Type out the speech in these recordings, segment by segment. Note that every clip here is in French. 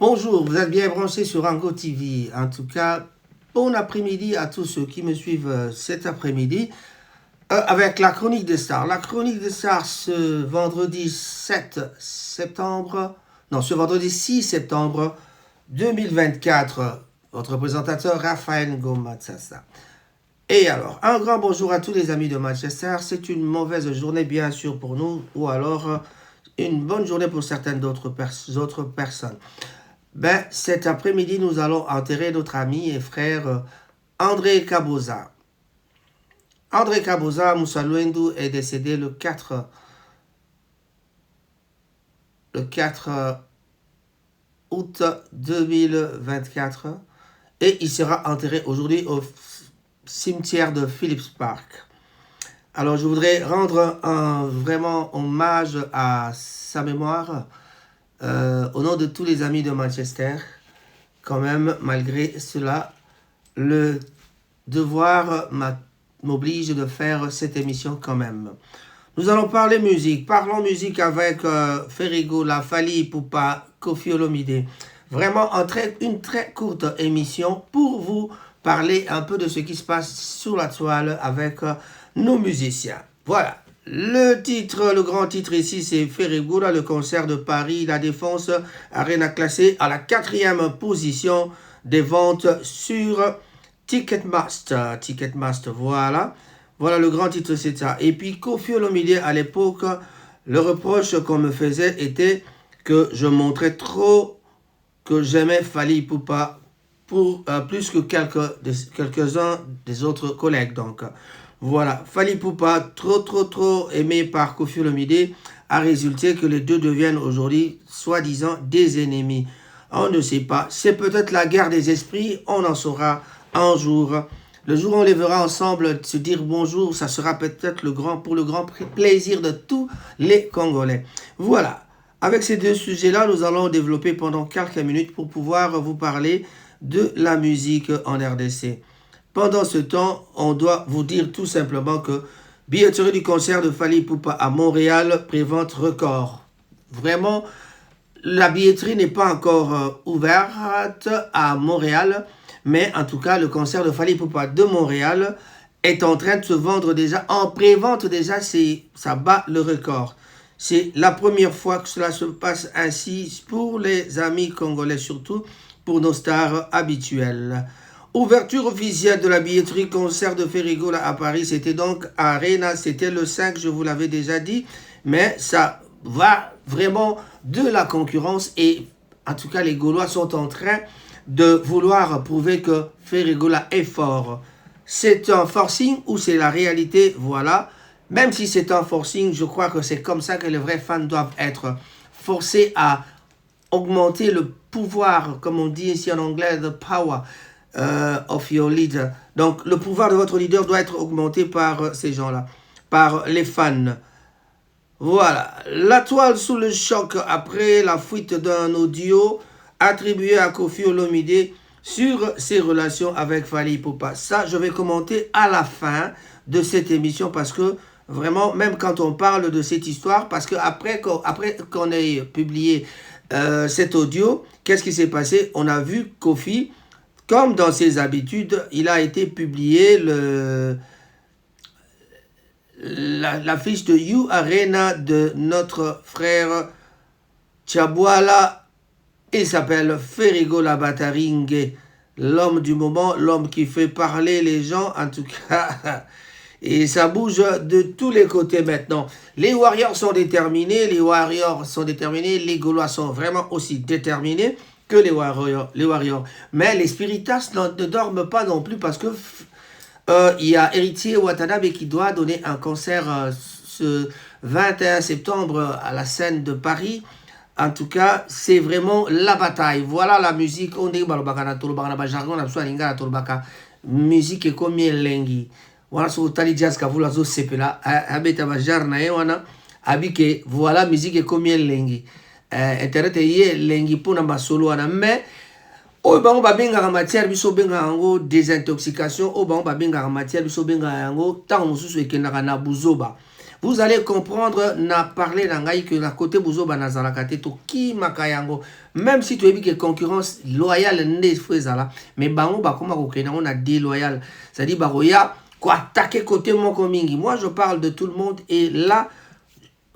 Bonjour, vous êtes bien branchés sur Ango TV. En tout cas, bon après-midi à tous ceux qui me suivent cet après-midi avec la chronique des stars. La chronique des stars ce vendredi 7 septembre, non, ce vendredi 6 septembre 2024. Votre présentateur Raphaël Ngomatsasa. Et alors, un grand bonjour à tous les amis de Manchester. C'est une mauvaise journée bien sûr pour nous, ou alors une bonne journée pour certaines d'autres personnes. Ben, cet après-midi, nous allons enterrer notre ami et frère André Kaboza. André Kaboza Moussalouendou est décédé le 4 août 2024 et il sera enterré aujourd'hui au cimetière de Phillips Park. Alors, je voudrais rendre un vraiment hommage à sa mémoire au nom de tous les amis de Manchester. Quand même, malgré cela, le devoir m'oblige de faire cette émission quand même. Nous allons parler musique. Parlons musique avec Ferrigo, La Fally Ipupa, Koffi Olomide. Vraiment une très courte émission pour vous parler un peu de ce qui se passe sur la toile avec nos musiciens. Voilà. Le grand titre ici, c'est Ferrigo, le concert de Paris, La Défense, Arena classée à la 4e position des ventes sur Ticketmaster. Ticketmaster, voilà. Voilà le grand titre, c'est ça. Et puis Koffi Olomide, à l'époque, le reproche qu'on me faisait était que je montrais trop que j'aimais Fally Ipupa pour plus que quelques-uns des autres collègues. Donc, voilà, Fally Ipupa, trop aimé par Koffi Olomide, a résulté que les deux deviennent aujourd'hui, soi-disant, des ennemis. On ne sait pas, c'est peut-être la guerre des esprits, on en saura un jour. Le jour où on les verra ensemble se dire bonjour, ça sera peut-être pour le grand plaisir de tous les Congolais. Voilà, avec ces deux sujets-là, nous allons développer pendant quelques minutes pour pouvoir vous parler de la musique en RDC. Pendant ce temps, on doit vous dire tout simplement que billetterie du concert de Fally Ipupa à Montréal, prévente record. Vraiment, la billetterie n'est pas encore ouverte à Montréal, mais en tout cas, le concert de Fally Ipupa de Montréal est en train de se vendre déjà, en pré-vente déjà, ça bat le record. C'est la première fois que cela se passe ainsi pour les amis congolais, surtout pour nos stars habituelles. Ouverture officielle de la billetterie concert de Ferrigo à Paris, c'était donc à Arena, c'était le 5, je vous l'avais déjà dit, mais ça va vraiment de la concurrence et en tout cas les Gaulois sont en train de vouloir prouver que Ferrigo est fort. C'est un forcing ou c'est la réalité, voilà. Même si c'est un forcing, je crois que c'est comme ça que les vrais fans doivent être forcés à augmenter le pouvoir, comme on dit ici en anglais, the power of your leader. Donc, le pouvoir de votre leader doit être augmenté par ces gens-là, par les fans. Voilà. La toile sous le choc après la fuite d'un audio attribué à Koffi Olomide sur ses relations avec Fally Ipupa. Ça, je vais commenter à la fin de cette émission parce que vraiment, même quand on parle de cette histoire, parce que après qu'on ait publié cet audio, qu'est-ce qui s'est passé? On a vu Koffi, comme dans ses habitudes, il a été publié la fiche de You Arena de notre frère Tchabouala. Il s'appelle Ferrigo Labataringue, l'homme du moment, l'homme qui fait parler les gens, en tout cas. Et ça bouge de tous les côtés maintenant. Les Warriors sont déterminés, les Gaulois sont vraiment aussi déterminés que les Warriors. Mais les Spiritas ne dorment pas non plus parce que il y a Héritier Watanabe qui doit donner un concert ce 21 septembre à la scène de Paris. En tout cas, c'est vraiment la bataille. Voilà la musique. On dit musique est comme lengi. Voilà so tali jazz kavula zo sepela abeta bajar na yewana abike voilà musique est comme lengi. Internet ye lengi pona masolo wana mais oyo bango babengaka matière biso bengaka yango désintoxication oyo bango babengaka matière biso bengaka yango ntango mosusu ekendaka na buzoba. vous allez comprendre, na parler nangai que la côté Bouzo Banazalakate, to ki makayango, même si tu as vu que concurrence loyale n'est pas mais bango bakoma kokena on a déloyal, c'est-à-dire baroya quoi attaquer côté Mokomingi. Moi je parle de tout le monde et là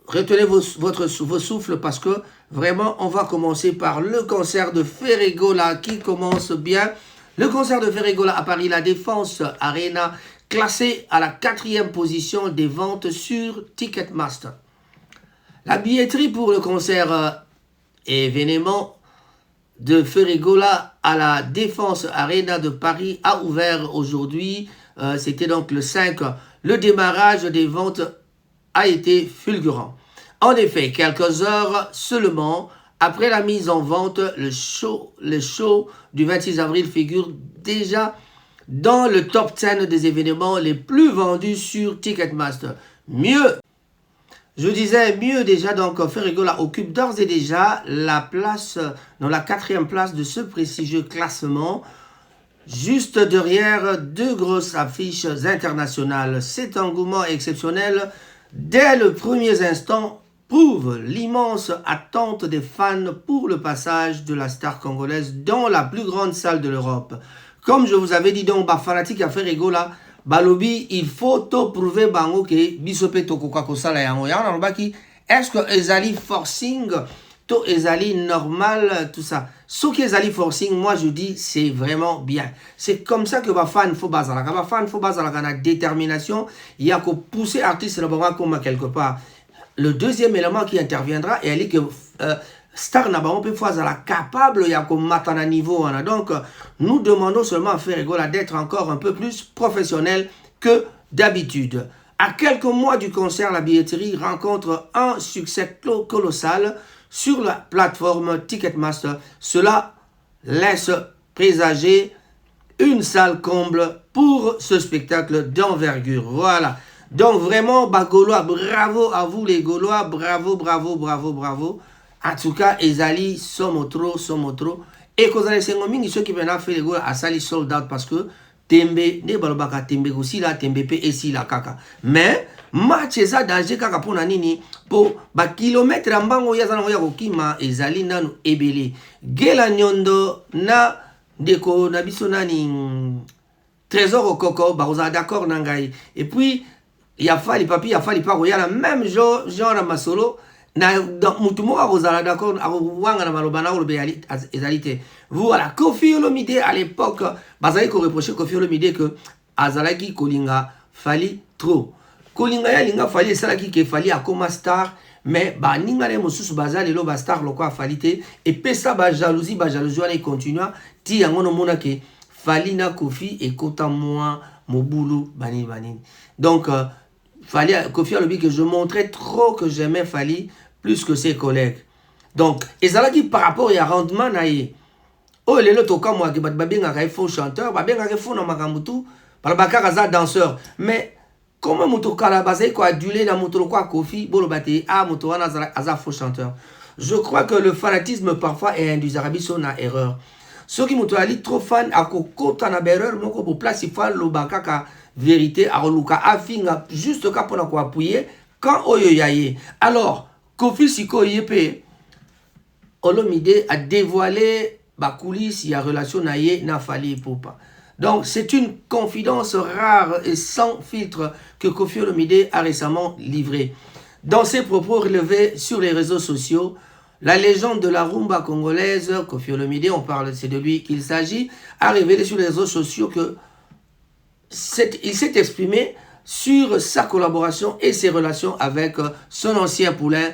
retenez vos souffles parce que vraiment on va commencer par le concert de Ferregola qui commence bien. Le concert de Ferregola à Paris, la Défense Arena, classé à la 4e position des ventes sur Ticketmaster. La billetterie pour le concert événement de Ferregola à la Défense Arena de Paris a ouvert aujourd'hui. C'était donc le 5. Le démarrage des ventes a été fulgurant. En effet, quelques heures seulement après la mise en vente, le show du 26 avril figure déjà dans le top 10 des événements les plus vendus sur Ticketmaster. Mieux, je disais mieux déjà, donc Ferregola occupe d'ores et déjà la place, dans la 4e place de ce prestigieux classement, juste derrière 2 grosses affiches internationales. Cet engouement exceptionnel, dès le premier instant, prouve l'immense attente des fans pour le passage de la star congolaise dans la plus grande salle de l'Europe. Comme je vous avais dit, donc, fanatique à Ferregola, balobi, il faut to prouver bango que bisope to koka kosala yango. Est-ce que ezali forcing, to ezali normal, tout ça. Ce qui ezali forcing, moi je dis, c'est vraiment bien. C'est comme ça que ba fan faut bazalaka. Ba fan faut bazalaka na détermination. Il y a qu'au pousser artiste na bango comme quelque part. Le deuxième élément qui interviendra, et elle est que Star Nabaron peut faire la capable, il y a comme matana niveau. Donc, nous demandons seulement à Ferregola d'être encore un peu plus professionnel que d'habitude. À quelques mois du concert, la billetterie rencontre un succès colossal sur la plateforme Ticketmaster. Cela laisse présager une salle comble pour ce spectacle d'envergure. Voilà. Donc vraiment, Gaulois, bravo à vous les Gaulois, bravo, bravo, bravo, bravo. En tout cas, Ezali, Somotro. Et quand vous allez mingi, ceux qui viennent à faire les Gaulois, à Sali sold out parce que Tembe, ne balobaka Tembe aussi là, Tembe pe ici la kaka. Mais, match ça danger kaka pour nanini, pour ba kilomètre ambango yazana hoya kokima, Ezali nanu ebele. Gela nyondo na deko nabiso nani trésor au coco, bah vous êtes d'accord nangai. Et puis, il y a fallu papi, il y a fallu pas, il y a la même genre à masolo. Na dans mutumo à vous êtes d'accord, à wanga na malobana ou le béalité. Voilà, Koffi Olomide à l'époque, bazali ko reproché Koffi Olomide que azalaki kolinga fali trop. Kolinga ya linga fali salaki ke fali akoma star. Mais bah ninga le mosusu bazali lo ba star loko falite et pesa ba jalousie wana continua ti yangono mona ke fali na Koffi et kota moi mobulu bani. Donc Fali Koffi Olomide que je montrais trop que j'aimais Fali plus que ses collègues. Donc ezalaki par rapport à rendement naie. Oh lelo toka moi ke bat babenga ka faux chanteur, babenga ka faux na makambutu, par bakaka za danseur. Mais comment moto kala bazai ko adulé na moto ko Koffi bolo bate a moto wana za faux chanteur. Je crois que le fanatisme parfois est indusable sur na erreur. Ceux qui moto ali trop fan a ko kota na erreur moko pour place il faut lo bakaka vérité à Luka afinga juste ka pona ko appuyer quand oyo yaye. Alors Koffi siko yepe Olomide a dévoilé ba coulisses, il y a relation naie na Fali Ipupa. Donc c'est une confidence rare et sans filtre que Koffi Olomide a récemment livré. Dans ses propos relevés sur les réseaux sociaux, la légende de la rumba congolaise, Koffi Olomide, on parle, c'est de lui qu'il s'agit, a révélé sur les réseaux sociaux que il s'est exprimé sur sa collaboration et ses relations avec son ancien poulain,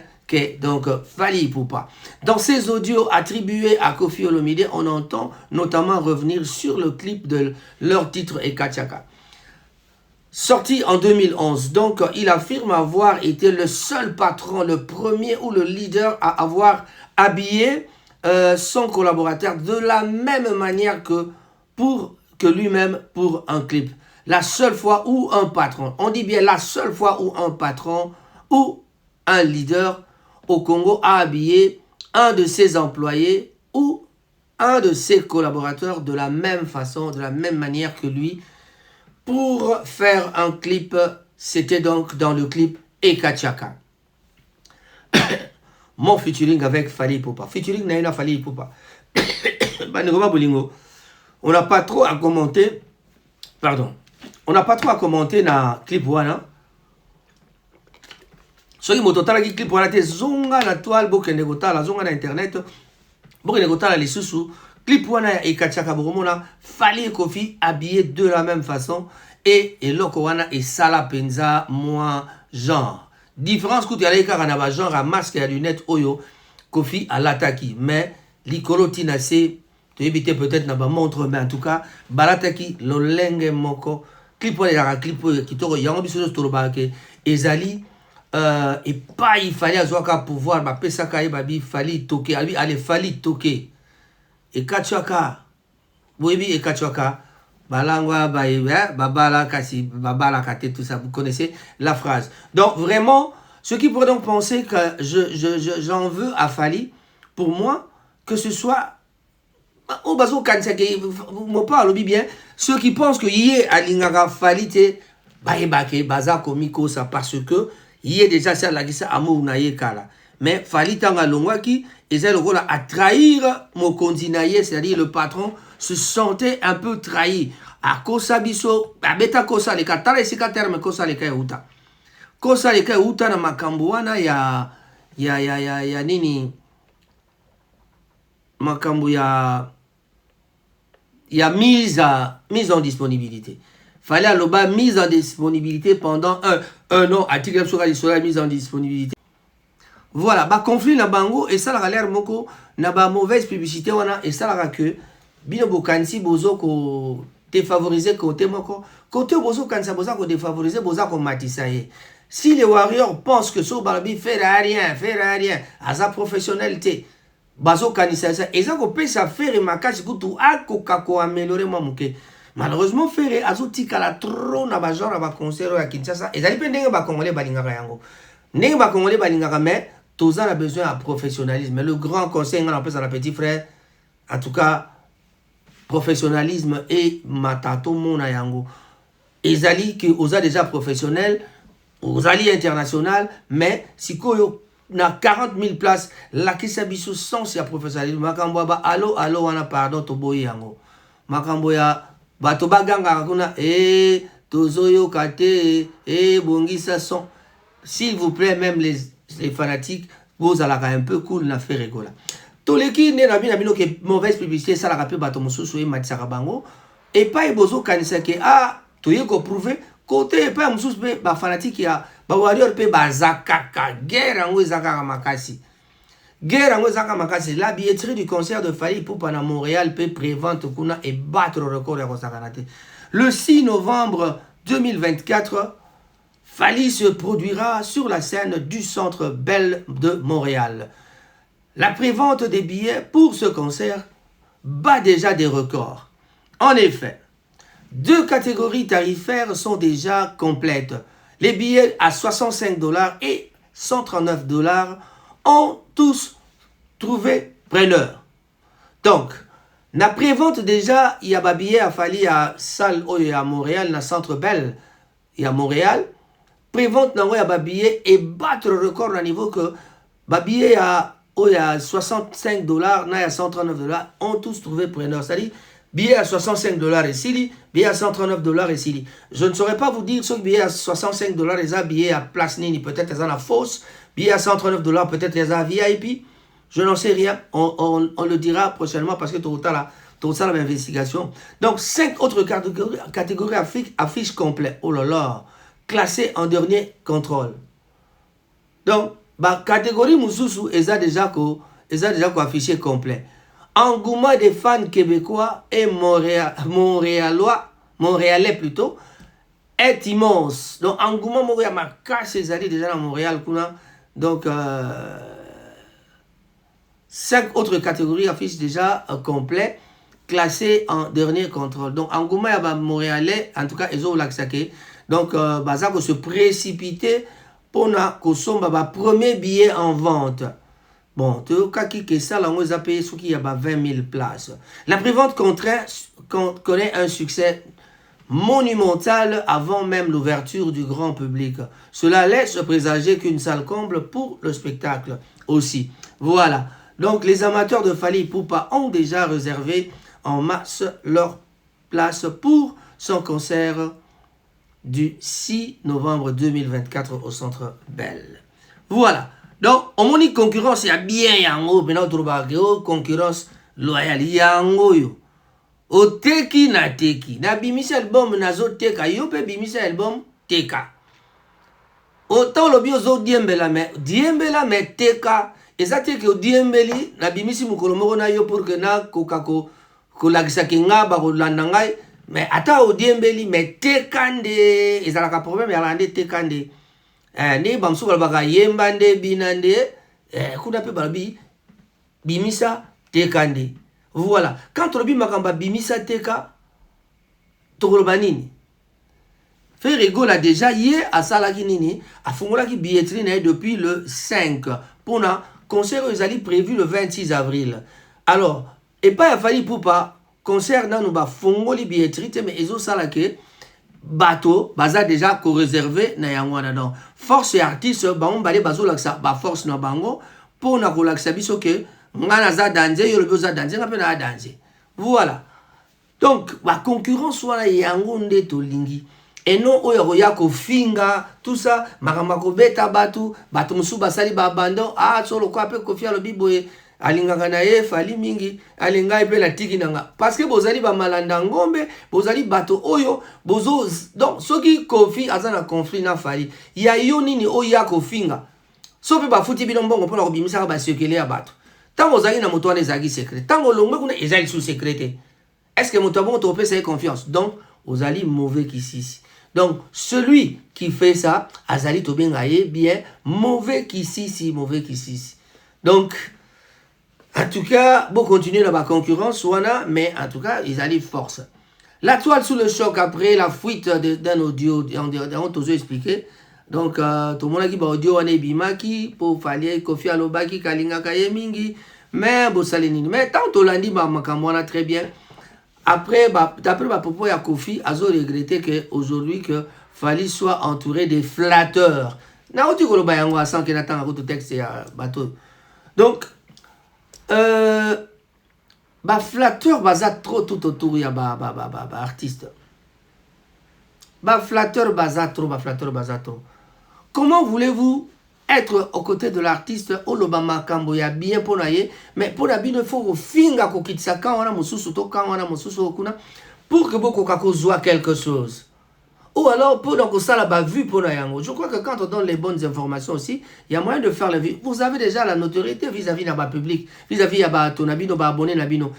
donc Fali Ipupa. Dans ces audios attribués à Koffi Olomide, on entend notamment revenir sur le clip de leur titre Ekachaka. Sorti en 2011, donc il affirme avoir été le seul patron, le premier ou le leader à avoir habillé son collaborateur de la même manière que lui-même pour un clip. La seule fois où un patron, on dit bien la seule fois où un patron ou un leader au Congo a habillé un de ses employés ou un de ses collaborateurs de la même façon, de la même manière que lui pour faire un clip. C'était donc dans le clip et Kachaka. Mon featuring avec Fally Ipupa. Featuring Naina Fally Ipupa. On n'a pas trop à commenter. Pardon. On n'a pas trop à commenter dans le clip wana. Ce qui m'a dit clip wana te zonga la toile bokende la zonga na internet. Bokende la les sous clip wana et Kachaka boromona Fally Kofi habillé de la même façon et loko wana et sala penza moi genre. Différence que tu as les caranaval genre à masque et à lunettes oyo Kofi à l'attaque mais l'icolo tinase tu éviter peut-être na ba montre mais en tout cas balataki lolenge moko clip wana clip qui to yango biso to robake ezali et pas il fallait avoir pouvoir ba pesaka babi Fally toquer lui allez Fally toquer et Kachaka oui et Kachaka balangwa babala kasi babala kate tout ça vous connaissez la phrase. Donc vraiment ceux qui pourraient donc penser que j'en veux à Fally, pour moi que ce soit au bazo kansake mo parle bien ceux qui pensent que yé alingaka Fally te baebake baza komiko ça parce que yé déjà ça la gisa amour na ye kala mais Fally tanga longwaki et le rôle à trahir mon continaye, c'est-à-dire le patron se sentait un peu trahi. A kosa biso, a beta kosa le katala isika terme kosa le kaya uta. Kosa le kaya uta na makambo wana ya nini makambo ya mise en disponibilité. Fallait aloba mise en disponibilité pendant un an. Article sur la mise en disponibilité. Voilà, bah conflit na bango et ça la l'air moko na ba mauvaise publicité wana et ça la que bino bokansi bozo ko défavoriser côté moko côté bozo kansa boza ko défavoriser boza ko matisaye. Si les warriors pensent que so balabi faire rien à sa professionnalité bazo kanisa ça et ça ko pesa faire makasi kutu akoka ko améliorer mamuke. Malheureusement faire azotika la trop na ba genre ba concert ya Kinshasa et ça dépend ba congolais balingaka yango. Ndenge ba congolais balingaka mais tous a besoin de professionnalisme. Mais le grand conseil, on appelle ça le petit frère. En tout cas, professionnalisme et matato mona yango. Ezali que osa déjà professionnel, osali international, mais si koyo na 40 000 places, la kisabisu sans si professionnalisme. Makambo ba allo wana pardon to boy yango. Makambo ya bato baganga kuna tozoyo kate bongisa son. S'il vous plaît, même les fanatiques, vous allez un peu cool na faire rigoler. Tous les qui ne n'abîment pas que mauvaise publicité, ça la rappelle bateau mususu et matisarabango. Et pas y bozo kanisa que tu y ko prouver côté pas mususu ba fanatique ya ba warrior pe ba zakaka guerre ngo zakaka makasi. Guerre ngo zakaka makasi. La billetterie du concert de Fally Ipupa na Montréal peut prévente kuna et battre le record ya sakanate. Le 6 novembre 2024 Fally se produira sur la scène du Centre Bell de Montréal. La prévente des billets pour ce concert bat déjà des records. En effet, 2 catégories tarifaires sont déjà complètes. Les billets à 65 $ et 139 $ ont tous trouvé preneur. Donc, la prévente déjà, il y a des billets à Fally à salle à Montréal, dans le Centre Bell et à Montréal. Prévente na ya babillet et battre le record à niveau que babillet à 65 $ na ya 139 $ ont tous trouvé preneur. C'est-à-dire billet à 65 $ ici, billet à 139 $ ici. Je ne saurais pas vous dire ce billet à 65 $ et ça billet à place nini, peut-être ils ont la fausse, billet à 139 $ peut-être ils ont VIP. Je n'en sais rien, on le dira prochainement parce que tout ça l'investigation. Donc 5 autres catégories affiches complètes. Oh là là. Classé en dernier contrôle. Donc, la catégorie Moussousou est déjà affiché complet. Engouement des fans québécois et montréalais plutôt, est immense. Donc, engouement Montréal, ma casse est déjà à Montréal. Donc, 5 autres catégories affichent déjà complet, classé en dernier contrôle. Donc, engouement à Montréalais, en tout cas, ils ont l'accès. Donc, baza ko se précipiter pour na ko somba ba premier billet en vente. Bon, tu as que ça, là, on a payé ce qui y a 20 000 places. La prévente connaît un succès monumentale avant même l'ouverture du grand public. Cela laisse présager qu'une salle comble pour le spectacle aussi. Voilà. Donc les amateurs de Fally Ipupa ont déjà réservé en masse leur place pour son concert du 6 novembre 2024 au Centre Bell. Voilà. Donc, on moni concurrence, il y a bien yango, maintenant on concurrence loyale, yango yo. O teki na teki. Na bimisa album nazo teka, yo pe bimisa album teka. Autant le bio zo diembela me teka. Et ça teki o diembeli, na bimisi mukolomo na yo pour que na kokako kolagisa kinga ba kolanda ngai. Mais ata o diembeli me tekande, ezala ka problème ya lande tekande. Ne bamsu balbaka yemba nde binande kuna pe balabi bimisa tekande. Voilà. Quand on dit makamba bimisa teka tokoloba nini? Ferrego a déjà hier à salaki nini a fongolaki billetterie depuis le 5 pour un concert ezali prévu le 26 avril. Alors et pas Fally Ipupa concert na no ba fongoli billetterie mais ezo salake bateau baza déjà ko réservé na yango na non force et artiste ba on balé bazo laksa ba force na bango pour na ko laksa biso ke ngana za danser yo le besoin danser na pe na danser. Voilà. Donc ba concurrence wala yango nde to lingi et non oyo ya ko finga tout ça makamba ko beta batu musu basali ba abandon solo ko ape ko fia lo biboye alingaka na ye Fally mingi alinga pe la tiki nanga parce que bozali ba malanda ngombe bozali bato oyo bozo donc soki Kofi azana conflit na Fally ya yo nini oya ko finga so pe ba futi bino mbongo pona ko bimisa ba sekele ya bato tango zali na moto wana ezali secret tango longwe kuna ezali sous secret est-ce que moto bon to pesa confiance donc ozali mauvais qu'ici. Donc celui qui fait ça azali to bengaye bien mauvais qu'ici mauvais qu'ici. Donc en tout cas, bon continuer dans la concurrence, mais en tout cas, ils allaient force. La toile sous le choc après la fuite d'un audio, on t'a expliqué. Donc, tout le monde a dit audio on est bimaki pour Fally Kofi Alobaki Kalinga Kayemingi, mais bon salinini. Mais tant on l'a dit, makamwana très bien. Après, d'après ma propos, il y a Kofi, Azo regretté que aujourd'hui que Fally soit entouré des flatteurs. Na oti ko loba yango sans que n'attend un texte ya bateau. Donc flatteur baza trop tout autour ya artiste. Flatteur baza trop. Comment voulez-vous être aux côtés de l'artiste olobama kambo ya bien ponaye mais pour la bien faut finga ko kitsa quand on a mususu to quand on a mususu okuna pour que beaucoup kako soit quelque chose. Ou alors, pour donc ça la vue pour Nayango. Je crois que quand on donne les bonnes informations aussi, il y a moyen de faire la vie. Vous avez déjà la notoriété vis-à-vis de public, vis-à-vis de ton abino, abonné, nabino.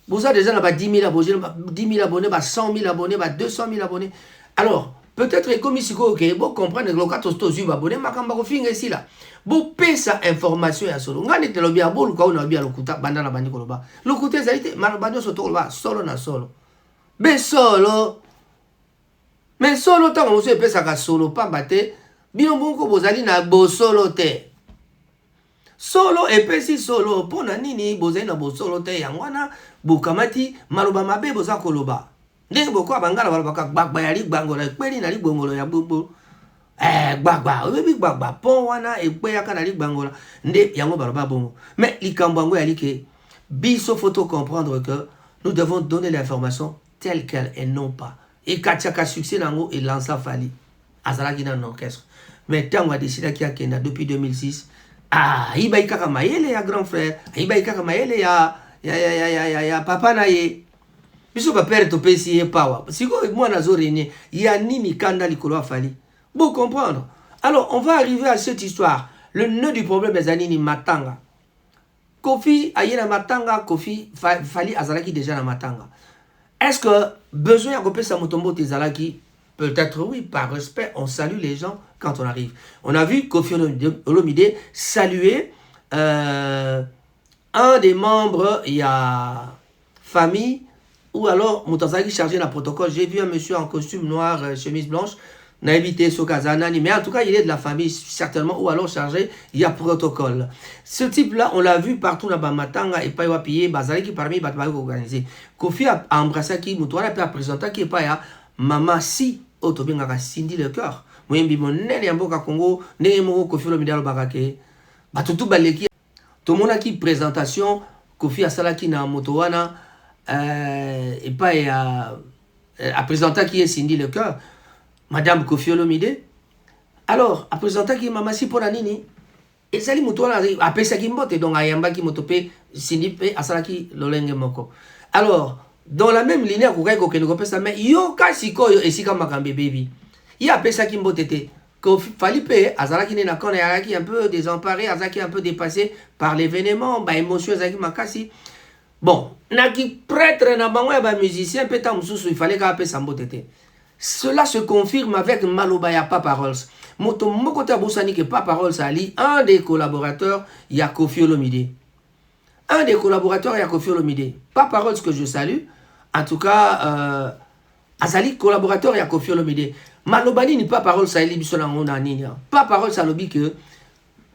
Vous avez déjà 10 000 abonnés, 100 000 abonnés, 200 000 abonnés. Alors, peut-être comme ici, ok, vous comprenez que le cas de abonnés, ma kamba finga ici là. Vous payez sa information à solo. Ngani te lobia bolu ka ona bia lokuta banda na bandi koloba. Lokuta zalite marabando soto koloba solo na solo. Be solo. Mais solo tant on se pesa ka solo pas baté bino bonko bozali na bo solo te solo epesi solo pona nini bozali na bo solo te yangwana bukamati maloba mabe boza koloba ndenge boko abangala balobaka gbagba ya ligbango na kweli na ligbongolo ya bubu gbagba obebi gbagba pon wana ekwe yaka na ligbango nde yango baloba bongo mais likambo yango ya like biso faut comprendre que nous devons donner l'information telle qu'elle et non pas. Et Katiaka succès nango et lança Fally azalaki na orchestre mais tango a décidé qu'il y a kenda depuis 2006 iba ikaka mayele ya grand frère iba ikaka mayele ya papa na ye biso ba père to pesi e power siko moi na zo renier ya nini kanda likolo Fally bon comprendre. Alors on va arriver à cette histoire. Le nœud du problème est Zanini Matanga. Kofi ayena Matanga, Kofi Fally azalaki déjà na Matanga. Est-ce que besoin de repérer sa motombo Tezalaki? Peut-être oui, par respect, on salue les gens quand on arrive. On a vu Kofi Olomide saluer un des membres, il y a famille, ou alors Moutazaki chargé dans le protocole. J'ai vu un monsieur en costume noir, chemise blanche, n'a évité Sokazanani, mais en tout cas il est de la famille certainement, ou alors chargé, il y a protocole. Ce type-là, on l'a vu partout dans Bamatanga et pas Wapiye, Bazali qui parmi Batbaï organisé. Kofi a embrassé qui, Moutouana a présenté qui est pas Maman si otobengaka Cindy le cœur moyembi monene ya mboka Congo ndenge moko Koffi Olomide alobaka ke bato tu baleki tomonaki présentation Koffi asalaki na moto wana epai ya apresentaki ye Cindy le cœur madame Koffi Olomide alors apresentaki mama si mpona nini ezali moto wana apesaki mbote donc ayambaki moto pe Cindy pe asalaki lolenge moko alors dans la même ligne akokaki kokende kopesa mais yo kasi koyo esika makambe baby il a pesaki mbote te fali pe azalaki ne na kona yaki un peu désemparé azalaki un peu dépassé par l'événement ba émotion azalaki makasi bon naki prêtre na bango ya ba musicien pe ta mususu il fallait ka pesa mbote te cela se confirme avec maloba ya Papa Rolls moto moko ta bosani ke Papa Rolls ali un des collaborateurs ya Koffi Olomide un des collaborateurs ya Koffi Olomide Papa Rolls que je salue en tout cas azali collaborateur ya Koffi Olomide malobani ni Papa Rolls saeli biso na ngona nini Papa Rolls salobi que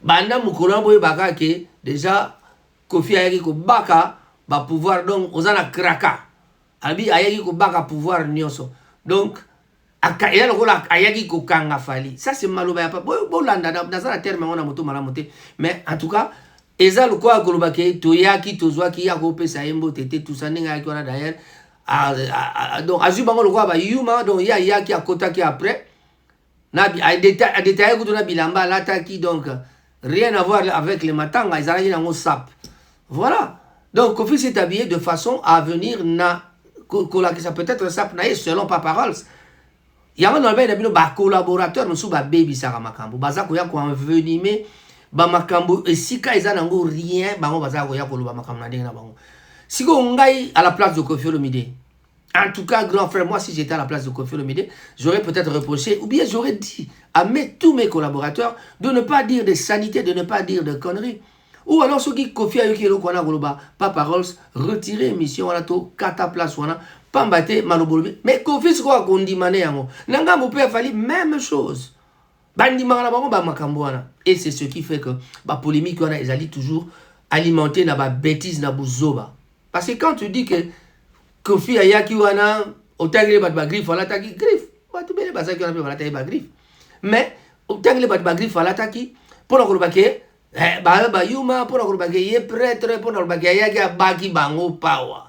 banda mukolo boye baka ke déjà Koffi ayaki ko baka ba pouvoir donc ozana kraka abi ayaki ko baka pouvoir nyonso donc akaya lokola ayaki ko kanga fali ça c'est maloba ya Papa bolanda na za terme ngona moto malamu te mais en tout cas eza lokwa koloba ke toyaki tozwaki ya ko pesa yembo tete tout ça ninga yaki wana d'ailleurs donc azu bango lokwa ba yuma donc ya qui a kotaki après na a détaillé ko na bilamba lataki donc rien à voir avec les matanga ezalaki nango sap voilà donc Koffi s'est habillé de façon à venir na kola que ça peut-être sap na selon Papa Rolls yango na ba bino ba collaborateur musu ba baby saka makambo baza ko ya ko envenimer ba makambo esika eza nango rien bango baza ko ya ko loba makambo na ndenge na bango siko ngai à la place de Koffi Olomide en tout cas grand frère moi si j'étais à la place de Koffi Olomide j'aurais peut-être reproché ou bien j'aurais dit à tous mes collaborateurs de ne pas dire de sanité de ne pas dire de conneries ou alors ceux qui Koffi ayoki eloko wana koloba Papa Rolls retirer émission wana to kata place wana pambate malobolobi mais Koffi siko akondimane yango nanga mo pe fali même chose bandimaka na bango ba makambo wana et c'est ce qui fait que ba polémique wana ezali toujours alimenté na ba bêtise na buzoba parce que quand tu dis que Koffi ayaki wana otangile bat ba griffe ala taki griffe batu bele basaki wana pe bala taki ba griffe mais otangile bat ba griffe ala taki pona koloba ke ba yuma pona koloba ke ye prêtre pona koloba ke ayaki abaki bango power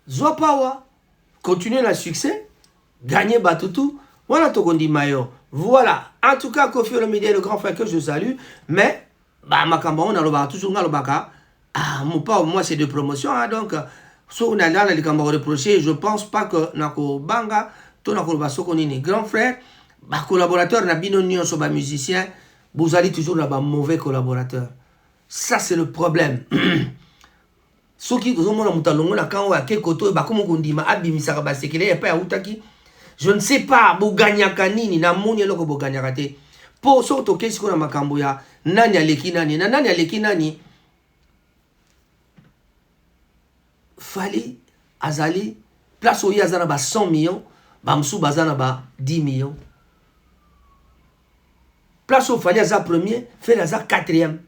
zwa power continuer le succès gagner batutu voilà tokondi mayo voilà en tout cas Koffi Olomide le grand frère que je salue mais bah makambo on a le toujours dans le baka mon pas moi c'est de promotion hein, donc so on a dans les cambo reprocher je pense pas que nako banga to nako ba soko nini grand frère ba collaborateur na bino nyonso ba musicien vous allez toujours là ba mauvais collaborateur ça c'est le problème soki kozomona mutalongo na kango ya kekoto ba komo kondima abimisaka ba sekele pa ya utaki je ne sais pas boganyaka nini na moni eloko boganyaka te po so to kesi ko na makambo ya nani aleki nani na nani aleki nani fali azali place oyo azana ba 100 millions ba msu bazana ba 10 millions place oyo fali aza premier fait aza quatrième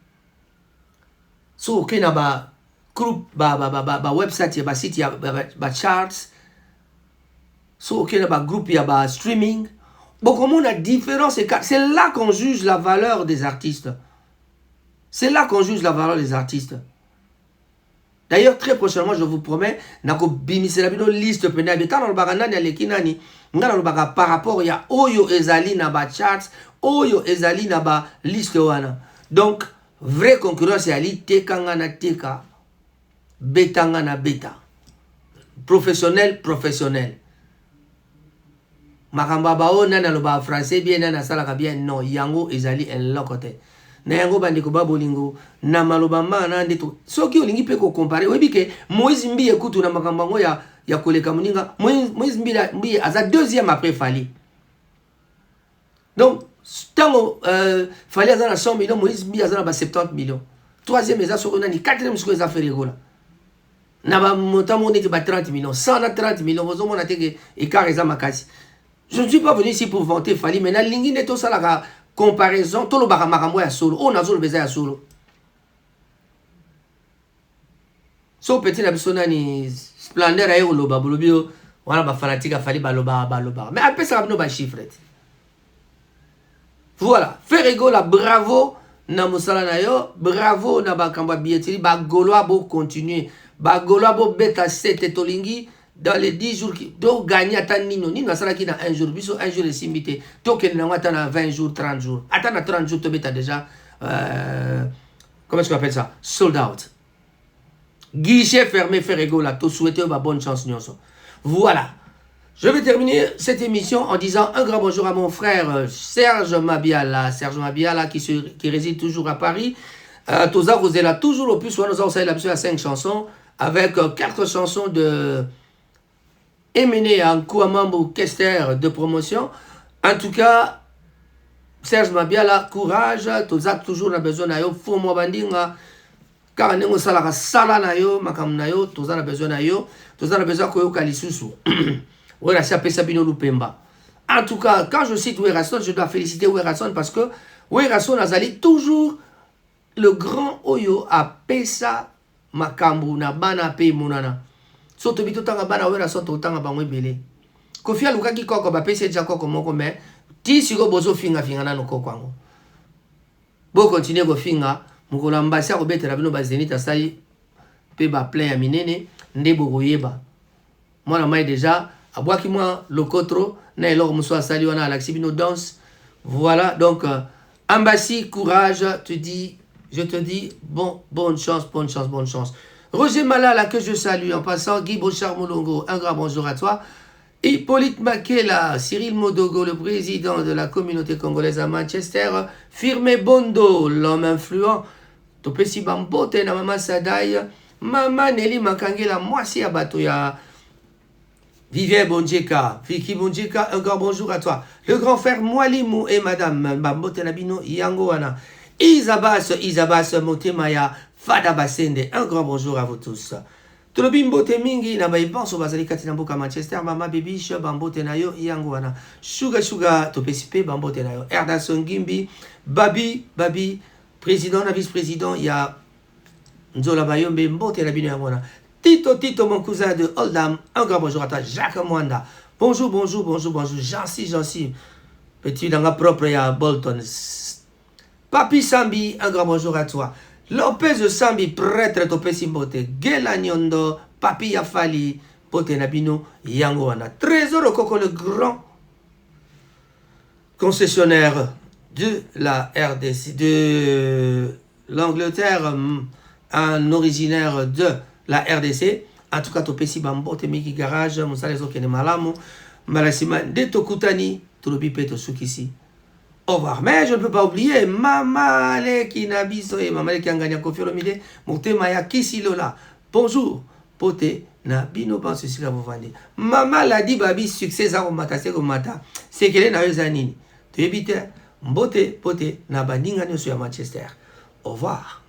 so ok na ba groupe ba website ya ba site ya ba charts so ok na ba groupe ya ba streaming bon comment on a différence c'est là qu'on juge la valeur des artistes c'est là qu'on juge la valeur des artistes d'ailleurs très prochainement je vous promets nako bimisela bino liste pena de tant lobaka nani aleki nani ngana lobaka par rapport ya oyo ezali na ba charts oyo ezali na ba liste wana donc vraie concurrence ali tekanga na teka betanga na beta professionnel makamba bao nana loba français bien nana salaka bien non yango ezali elokote na yango bandiko babolingo na maloba mana ndeto soki olingi pe ko comparer oyebi ke Moïse Mbiye kutu na makamba ngo ya koleka muninga Moïse Mbiye aza deuxième après Fali donc tango Fali aza na 100 millions Moïse Mbiye aza na ba 70 millions troisième eza soko nani quatrième soko eza Ferregola na ba motamo ndeti ba 30 millions 130 millions vous omona teke écart eza makasi. Je ne suis pas venu ici pour vanter Fali, mais na lingi neto salaka comparaison, tout le baramaramo ya solo, on a le beza ya solo. So petit na bisona ni splendeur ayo lo babolobio, Voilà, ma fanatique a fallu baloba. Mais après, ça va nous chiffre. Voilà. Ferrego, la bravo, na musala na yo, bravo, na bakamba billetterie, ba goloa bo continuer. Ba goloa bo beta 7 tolingi, dans les 10 jours, qui do gagner à nino, nino sala qui dans un jour, biso un jour de simité, token na wata na 20 jours, 30 jours. Attends na 30 jours, to beta déjà, comment est-ce qu'on appelle ça? Sold out. Guichet fermé, Ferrego, là, to souhaiter ma bonne chance, nyonso. Voilà. Je vais terminer cette émission en disant un grand bonjour à mon frère Serge Mabiala. Serge Mabiala qui réside toujours à Paris. Toza Rosella, toujours au plus, nous avons à 5 chansons avec 4 chansons de Emene en Kouamambo Kester de promotion. En tout cas, Serge Mabiala, courage. Toza toujours a besoin de yo. Faut moi bandinga. Car nous avons sala na yo, makam na yo. Toza a besoin de yo. Toza a besoin de yo kalisusu. En tout cas, quand je cite Werason, je dois féliciter Werason parce que Werason a toujours le grand Oyo à Pesa Makambu na bana pe monana. Soto bito tanga bana Werason to tanga bangwe bele. Kofia luka ki koko ba pesa ja koko moko me ti siko bozo finga na no koko ango. Bo continuer go finga mukola mbasi ko betela bino ba zenita sai pe ba plein ya minene ndebo goyeba. Moi na mai déjà Abouaki moi le cotro, na elor muso sali wana alaxibino danse. Voilà, donc Ambassi, courage, je te dis bonne chance. Roger Malala que je salue en passant, Guy Bochard Molongo, un grand bonjour à toi. Hippolyte Makela, Cyril Modogo, le président de la communauté congolaise à Manchester, Firme Bondo, l'homme influent, Topesi Bambote na Mama Sadaï, Mama Nelly Makangela, moi si Abatoya. Vivier Bonjeka, Vicky Bonjeka, un grand bonjour à toi. Le grand frère Mwalimou et madame Bambote Nabino Yangoana. Isabas Motemaya, Fada Basende, un grand bonjour à vous tous. Tulobimbote Mingi, Nabaïbanso Bazali Katinamboka Manchester, Mama Bibiche, Bambote Nayo Yangoana. Suga, Topesipe, Bambote Nayo. Erdason Gimbi, Babi, président, vice-président, il y a Nzola Bayombe, Mbote Nabino Yangoana. Tito, mon cousin de Oldham, un grand bonjour à toi, Jacques Mwanda. Bonjour, Jancy. Petit dans ma propre à Bolton. Papi Sambi, un grand bonjour à toi. Lopez Sambi, prêtre Topé Simbote. Gela Nyondo, Papi Yafali, Bote Nabino, Yangoana. Trésor Coco, le grand concessionnaire de la RDC, de l'Angleterre, un originaire de la RDC, en tout cas, Topesi Bambo, Temiki Garage, Moussalezo Kene Malamu, Malasima, de Tokutani, Tulobipe Tosukisi. Au revoir. Mais je ne peux pas oublier Mama Leki Nabiso et Mama Leki Angania Kofiolomide, Moutemaya Kisilola. Bonjour, Pote Nabino Bansusila Vovande. Mama l'a dit, Babi, succès à Romata, c'est Romata. C'est qu'elle est dans les années. Tu évites, Mbote, Pote, Nabandinga, sur Manchester. Au revoir.